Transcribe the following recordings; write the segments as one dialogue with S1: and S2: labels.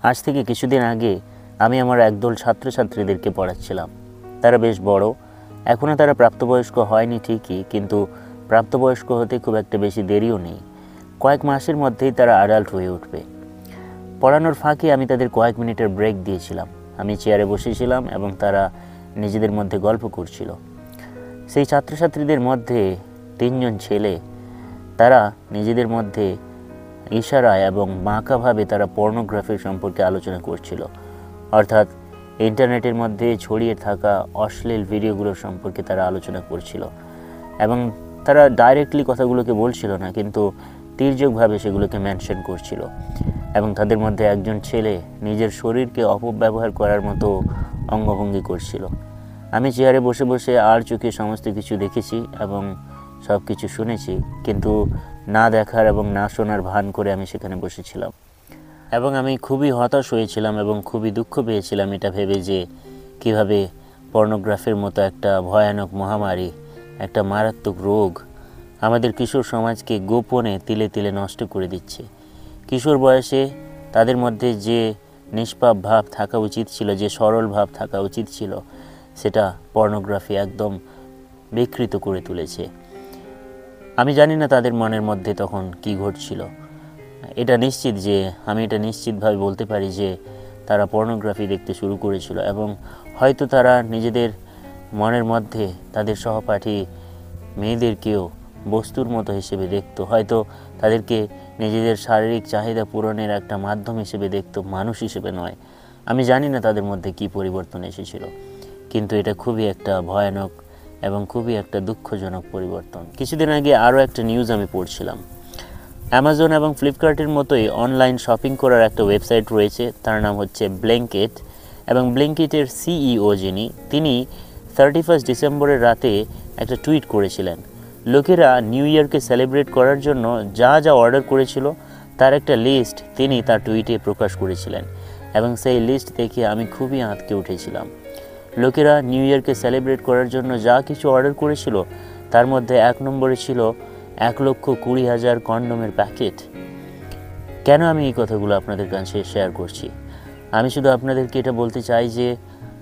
S1: আজ থেকে কিছুদিন আগে আমি আমার একদল ছাত্রছাত্রীদেরকে পড়াচ্ছিলাম। তারা বেশ বড়, এখনও তারা প্রাপ্তবয়স্ক হয়নি ঠিকই, কিন্তু প্রাপ্তবয়স্ক হতে খুব একটা বেশি দেরিও নেই। কয়েক মাসের মধ্যেই তারা অ্যাডাল্ট হয়ে উঠবে। পড়ানোর ফাঁকে আমি তাদের কয়েক মিনিটের ব্রেক দিয়েছিলাম। আমি চেয়ারে বসেছিলাম এবং তারা নিজেদের মধ্যে গল্প করছিল। সেই ছাত্রছাত্রীদের মধ্যে 3 জন ছেলে, তারা নিজেদের মধ্যে ইশারায় এবং বাঁকাভাবে তারা পর্নোগ্রাফি সম্পর্কে আলোচনা করছিল। অর্থাৎ ইন্টারনেটের মধ্যে ছড়িয়ে থাকা অশ্লীল ভিডিওগুলোর সম্পর্কে তারা আলোচনা করছিল এবং তারা ডাইরেক্টলি কথাগুলোকে বলছিল না, কিন্তু তির্যকভাবে সেগুলোকে মেনশন করছিল। এবং তাদের মধ্যে একজন ছেলে নিজের শরীরকে অপব্যবহার করার মতো অঙ্গভঙ্গি করছিল। আমি চেয়ারে বসে বসে আর চোখে সমস্ত কিছু দেখেছি এবং সব কিছু শুনেছি, কিন্তু না দেখার এবং না শোনার ভান করে আমি সেখানে বসেছিলাম। এবং আমি খুবই হতাশ হয়েছিলাম এবং খুবই দুঃখ পেয়েছিলাম এটা ভেবে যে কীভাবে পর্নোগ্রাফির মতো একটা ভয়ানক মহামারী, একটা মারাত্মক রোগ আমাদের কিশোর সমাজকে গোপনে তিলে তিলে নষ্ট করে দিচ্ছে। কিশোর বয়সে তাদের মধ্যে যে নিষ্পাপ ভাব থাকা উচিত ছিল, যে সরল ভাব থাকা উচিত ছিল, সেটা পর্নোগ্রাফি একদম বিকৃত করে তুলেছে। আমি জানি না তাদের মনের মধ্যে তখন কি ঘটছিল। আমি এটা নিশ্চিতভাবে বলতে পারি যে তারা পর্নোগ্রাফি দেখতে শুরু করেছিল এবং হয়তো তারা নিজেদের মনের মধ্যে তাদের সহপাঠী মেয়েদেরকেও বস্তুর মতো হিসেবে দেখত। হয়তো তাদেরকে নিজেদের শারীরিক চাহিদা পূরণের একটা মাধ্যম হিসেবে দেখত, মানুষ হিসেবে নয়। আমি জানি না তাদের মধ্যে কি পরিবর্তন এসেছিল, কিন্তু এটা খুবই একটা ভয়ানক এবং খুবই একটা দুঃখজনক পরিবর্তন। কিছুদিন আগে আরও একটা নিউজ আমি পড়ছিলাম। অ্যামাজন এবং ফ্লিপকার্টের মতোই অনলাইন শপিং করার একটা ওয়েবসাইট রয়েছে, তার নাম হচ্ছে ব্ল্যাঙ্কেট। এবং ব্ল্যাঙ্কেটের সিইও তিনি 31 ডিসেম্বরের রাতে একটা টুইট করেছিলেন। লোকেরা নিউ ইয়ারকে সেলিব্রেট করার জন্য যা যা অর্ডার করেছিল তার একটা লিস্ট তিনি তার টুইটে প্রকাশ করেছিলেন এবং সেই লিস্ট দেখে আমি খুবই আঁতকে উঠেছিলাম। লোকেরা নিউ ইয়ারকে সেলিব্রেট করার জন্য যা কিছু অর্ডার করেছিল তার মধ্যে 1 নম্বরে ছিল 1,20,000 কন্ডোমের প্যাকেট। কেন আমি এই কথাগুলো আপনাদের কাছে শেয়ার করছি? আমি শুধু আপনাদেরকে এটা বলতে চাই যে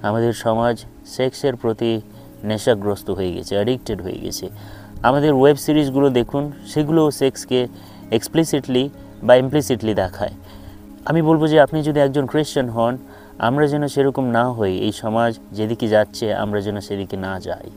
S1: আমাদের সমাজ সেক্সের প্রতি নেশাগ্রস্ত হয়ে গেছে, অ্যাডিক্টেড হয়ে গেছে। আমাদের ওয়েব সিরিজগুলো দেখুন, সেগুলো সেক্সকে এক্সপ্লিসিটলি বা ইমপ্লিসিটলি দেখায়। আমি বলবো যে আপনি যদি একজন খ্রিস্টান হন, আমরা যেন সেরকম না হই। এই সমাজ যেদিকে যাচ্ছে আমরা যেন সেদিকে না যাই।